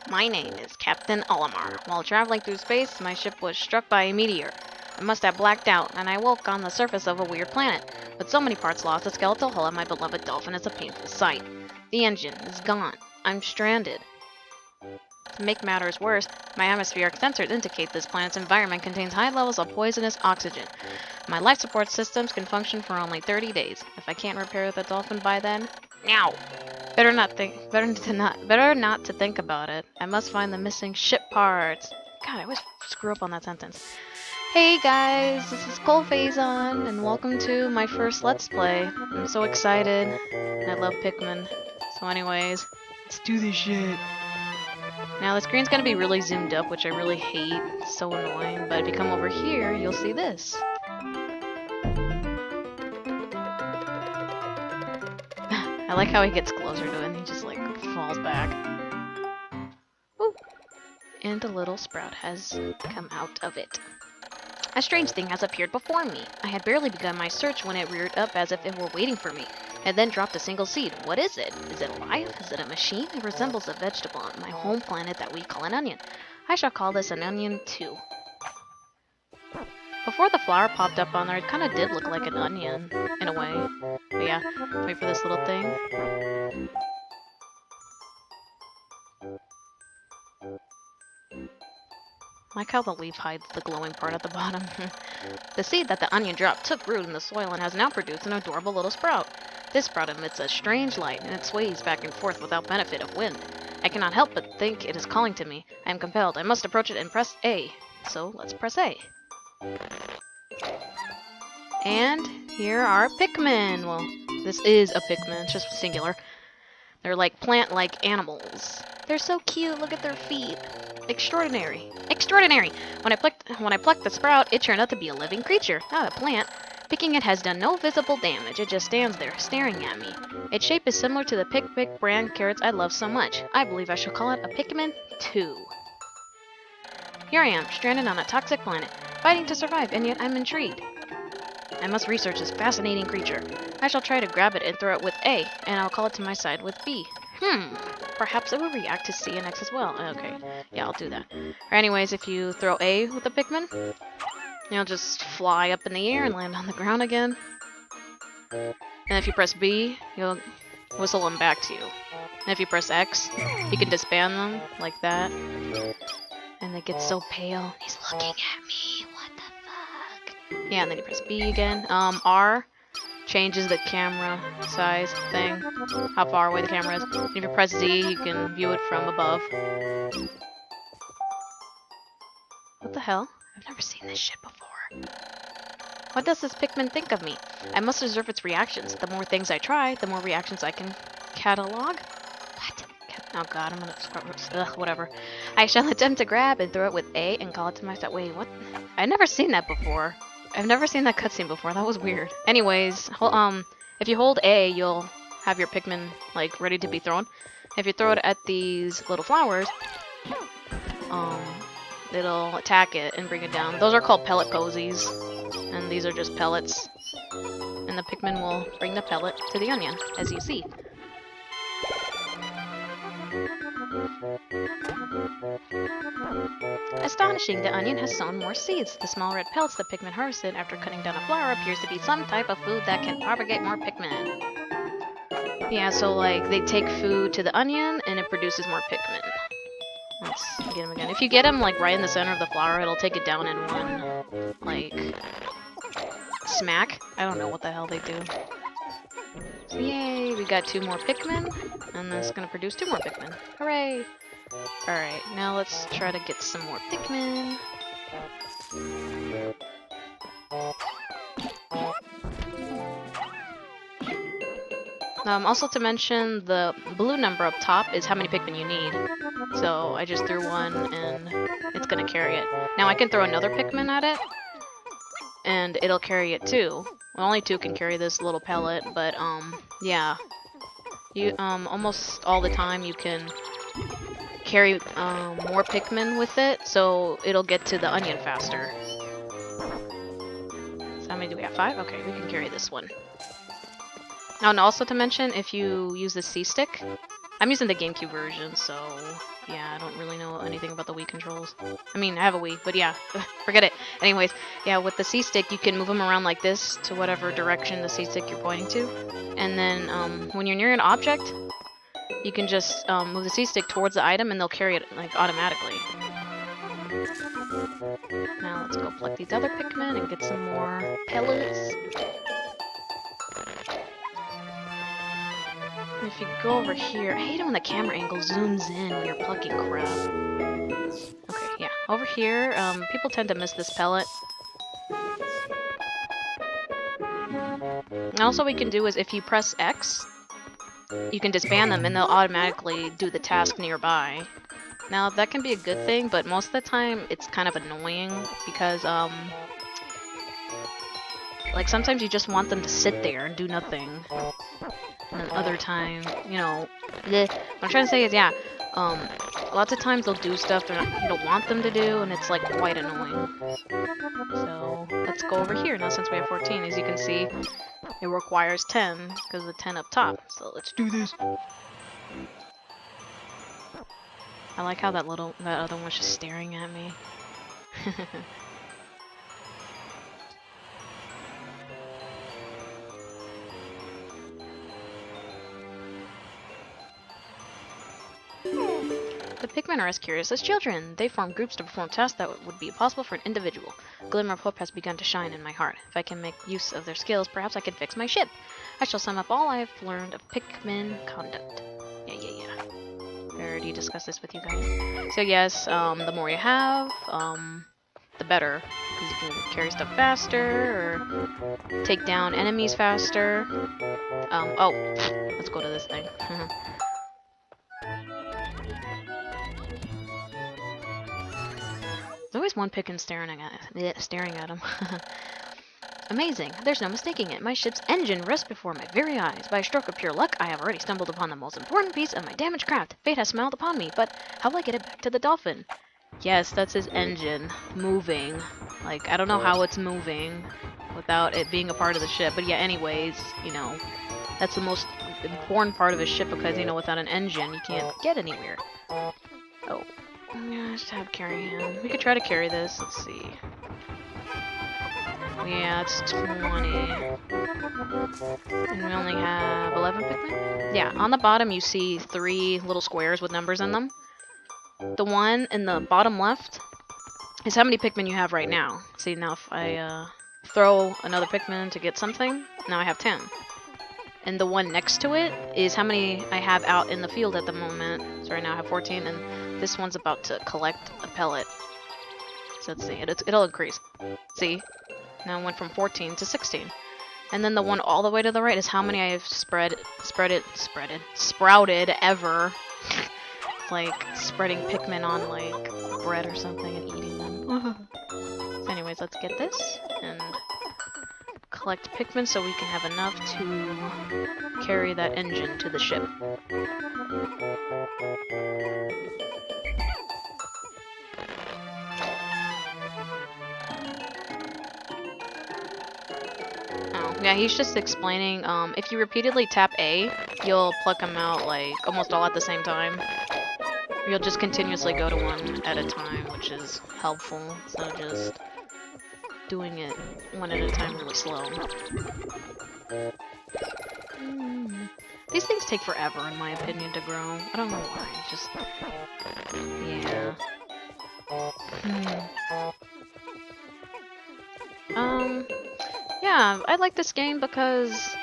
My name is Captain Olimar. While traveling through space, my ship was struck by a meteor. I must have blacked out, and I woke on the surface of a weird planet. With so many parts lost, the skeletal hull of my beloved dolphin is a painful sight. The engine is gone. I'm stranded. To make matters worse, my atmospheric sensors indicate this planet's environment contains high levels of poisonous oxygen. My life support systems can function for only 30 days. If I can't repair the dolphin by then, now. Better not to think about it. I must find the missing ship parts. God, I always screw up on that sentence. Hey guys, this is ColdPhazon, and welcome to my first Let's Play. I'm so excited. I love Pikmin. So anyways, let's do this shit. Now the screen's gonna be really zoomed up, which I really hate. It's so annoying, but if you come over here, you'll see this. I like how he gets closer to it and he just like falls back. Woo. And a little sprout has come out of it. A strange thing has appeared before me. I had barely begun my search when it reared up as if it were waiting for me, and then dropped a single seed. What is it? Is it alive? Is it a machine? It resembles a vegetable on my home planet that we call an onion. I shall call this an onion too. Before the flower popped up on there, it kind of did look like an onion, in a way. But yeah, wait for this little thing. I like how the leaf hides the glowing part at the bottom. The seed that the onion dropped took root in the soil and has now produced an adorable little sprout. This sprout emits a strange light, and it sways back and forth without benefit of wind. I cannot help but think it is calling to me. I am compelled. I must approach it and press A. So let's press A. And here are Pikmin. Well, this is a Pikmin, it's just singular. They're like plant-like animals. They're so cute. Look at their feet. Extraordinary. Extraordinary! When I plucked the sprout, it turned out to be a living creature, not a plant. Picking it has done no visible damage. It just stands there, staring at me. Its shape is similar to the Pick brand carrots I love so much. I believe I shall call it a Pikmin 2. Here I am, stranded on a toxic planet, fighting to survive, and yet I'm intrigued. I must research this fascinating creature. I shall try to grab it and throw it with A, and I'll call it to my side with B. Perhaps it will react to C and X as well. Okay, yeah, I'll do that. Or anyways, if you throw A with the Pikmin, you'll just fly up in the air and land on the ground again. And if you press B, you'll whistle them back to you. And if you press X, you can disband them, like that. And they get so pale. He's looking at me. What the fuck? Yeah, and then you press B again. R changes the camera size thing. How far away the camera is. And if you press Z, you can view it from above. What the hell? I've never seen this shit before. What does this Pikmin think of me? I must observe its reactions. The more things I try, the more reactions I can catalog. What? Oh god, I'm gonna scrub. Ugh, whatever. I shall attempt to grab and throw it with A and call it to my side. Wait, what? I've never seen that before. I've never seen that cutscene before. That was weird. Anyways, if you hold A, you'll have your Pikmin like ready to be thrown. If you throw it at these little flowers, it'll attack it and bring it down. Those are called pellet posies, and these are just pellets. And the Pikmin will bring the pellet to the onion, as you see. Astonishing, the onion has sown more seeds. The small red pellets the Pikmin harvested after cutting down a flower appears to be some type of food that can propagate more Pikmin. Yeah, so like they take food to the onion and it produces more Pikmin. Let's get him again. If you get him like right in the center of the flower, it'll take it down in one like smack. I don't know what the hell they do. So yay, we got 2 more Pikmin, and that's gonna produce 2 more Pikmin. Hooray! Alright, now let's try to get some more Pikmin. Also to mention, the blue number up top is how many Pikmin you need. So I just threw one, and it's gonna carry it. Now I can throw another Pikmin at it, and it'll carry it too. Well, only 2 can carry this little pellet, but yeah. You almost all the time you can carry more Pikmin with it, so it'll get to the onion faster. So how many do we have? 5? Okay, we can carry this one. Oh, and also to mention, if you use the C stick, I'm using the GameCube version, so Yeah, I don't really know anything about the Wii controls. I mean, I have a Wii, but yeah, forget it. Anyways, yeah, with the C-stick, you can move them around like this to whatever direction the C-stick you're pointing to. And then when you're near an object, you can just move the C-stick towards the item and they'll carry it like automatically. Now let's go collect these other Pikmin and get some more pellets. If you go over here, I hate it when the camera angle zooms in when you're plucking crap. Okay, yeah, over here, people tend to miss this pellet. And also what we can do is if you press X, you can disband them and they'll automatically do the task nearby. Now that can be a good thing, but most of the time it's kind of annoying because like sometimes you just want them to sit there and do nothing. And other time, you know, what I'm trying to say is, yeah, lots of times they'll do stuff you don't want them to do, and it's like quite annoying. So let's go over here now. Since we have 14, as you can see, it requires 10 because of the 10 up top. So let's do this. I like how that other one's just staring at me. The Pikmin are as curious as children. They form groups to perform tasks that would be impossible for an individual. A glimmer of hope has begun to shine in my heart. If I can make use of their skills, perhaps I can fix my ship. I shall sum up all I have learned of Pikmin conduct. Yeah. I already discussed this with you guys. So yes, the more you have, the better. Because you can carry stuff faster, or take down enemies faster. Oh, let's go to this thing. There's always one Pikmin staring at him. Amazing. There's no mistaking it. My ship's engine rests before my very eyes. By a stroke of pure luck, I have already stumbled upon the most important piece of my damaged craft. Fate has smiled upon me, but how will I get it back to the dolphin? Yes, that's his engine. Moving. Like, I don't know how it's moving without it being a part of the ship. But yeah, anyways, you know, that's the most important part of a ship because, you know, without an engine, you can't get anywhere. Oh. Yeah, I just have carry him. We could try to carry this. Let's see. Yeah, it's 20. And we only have 11 Pikmin? Yeah, on the bottom you see 3 little squares with numbers in them. The one in the bottom left is how many Pikmin you have right now. See, now if I throw another Pikmin to get something, now I have 10. And the one next to it is how many I have out in the field at the moment. So right now I have 14, and this one's about to collect a pellet. So let's see, it'll increase. See? Now it went from 14 to 16. And then the one all the way to the right is how many I have sprouted ever. It's like spreading Pikmin on like bread or something and eating them. So anyways, let's get this and collect Pikmin so we can have enough to carry that engine to the ship. Yeah, he's just explaining, if you repeatedly tap A, you'll pluck them out, like, almost all at the same time. Or you'll just continuously go to one at a time, which is helpful, instead of just doing it one at a time really slow. These things take forever, in my opinion, to grow. I don't know why, just... yeah. Yeah, I like this game because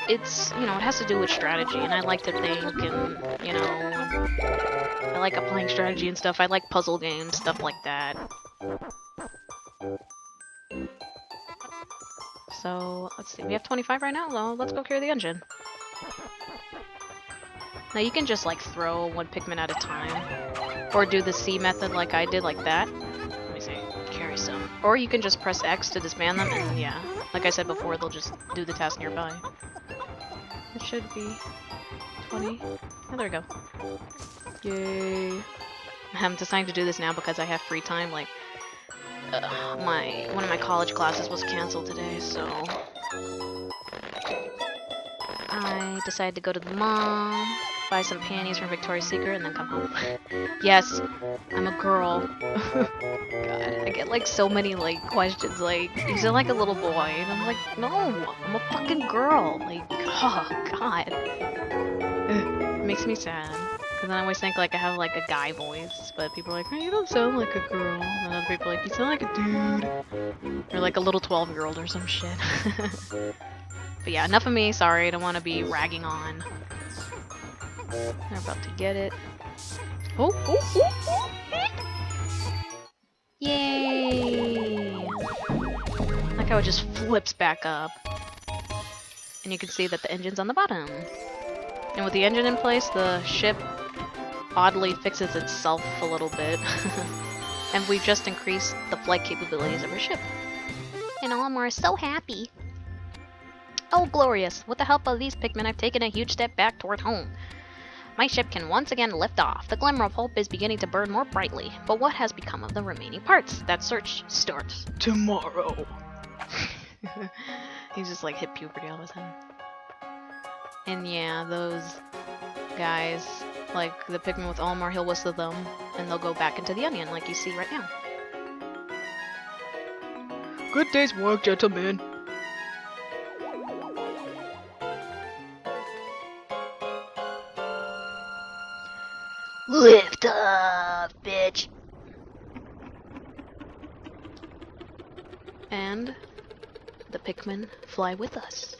it's, you know, it has to do with strategy, and I like to think, and, you know, I like applying strategy and stuff. I like puzzle games, stuff like that. So, let's see, we have 25 right now? Well, let's go carry the engine. Now you can just, like, throw one Pikmin at a time, or do the C method like I did, like that. Let me see, carry some. Or you can just press X to disband them, and yeah. Like I said before, they'll just do the task nearby. It should be 20. Oh, there we go. Yay. I'm deciding to do this now because I have free time. Like, one of my college classes was canceled today, so I decided to go to the mall buy some panties from Victoria's Secret, and then come home. Yes, I'm a girl. God, I get like so many like questions like, you sound like a little boy, and I'm like, no, I'm a fucking girl. Like, oh god, it makes me sad. Cause then I always think like I have like a guy voice, but people are like, oh, you don't sound like a girl. And other people are like, you sound like a dude, or like a little 12-year-old or some shit. But yeah, enough of me. Sorry, I don't want to be ragging on. They're about to get it. Oh, oh, oh, oh. Yay! Like how it just flips back up. And you can see that the engine's on the bottom. And with the engine in place, the ship oddly fixes itself a little bit. And we've just increased the flight capabilities of our ship. And Olimar is so happy. Oh, glorious! With the help of these Pikmin, I've taken a huge step back toward home. My ship can once again lift off. The glimmer of hope is beginning to burn more brightly. But what has become of the remaining parts? That search starts tomorrow. He's just like hit puberty all of a sudden. And yeah, those guys, like the Pikmin with Olimar, he'll whistle them, and they'll go back into the onion like you see right now. Good day's work, gentlemen. Lift up, bitch! And the Pikmin fly with us.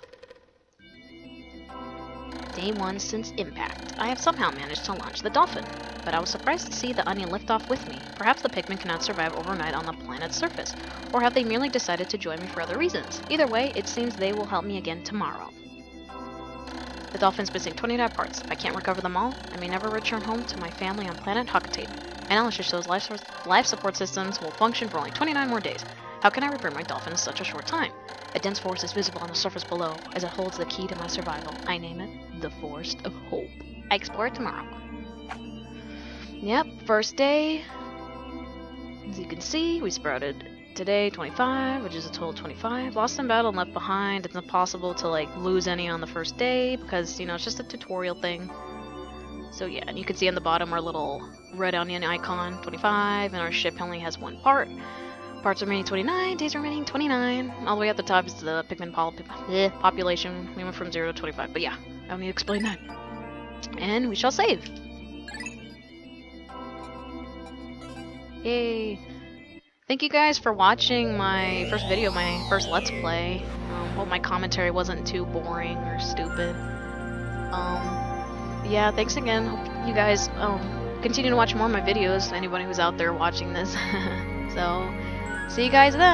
Day 1 since impact. I have somehow managed to launch the Dolphin, but I was surprised to see the Onion lift off with me. Perhaps the Pikmin cannot survive overnight on the planet's surface, or have they merely decided to join me for other reasons? Either way, it seems they will help me again tomorrow. The Dolphin's missing 29 parts. If I can't recover them all, I may never return home to my family on planet Huckatape. Analysis shows life support systems will function for only 29 more days. How can I repair my Dolphin in such a short time? A dense forest is visible on the surface below, as it holds the key to my survival. I name it the Forest of Hope. I explore it tomorrow. Yep, first day. As you can see, we sprouted today 25, which is a total of 25. Lost in battle and left behind. It's impossible to like lose any on the first day because, you know, it's just a tutorial thing. So yeah, and you can see on the bottom our little red onion icon, 25, and our ship only has 1 part. Parts remaining 29, days remaining 29. All the way at the top is the Pikmin population. We went from 0 to 25, but yeah, I don't need to explain that. And we shall save. Yay. Thank you guys for watching my first video, my first Let's Play. Hope my commentary wasn't too boring or stupid. Yeah, thanks again. Hope you guys continue to watch more of my videos, anybody who's out there watching this. So, see you guys then!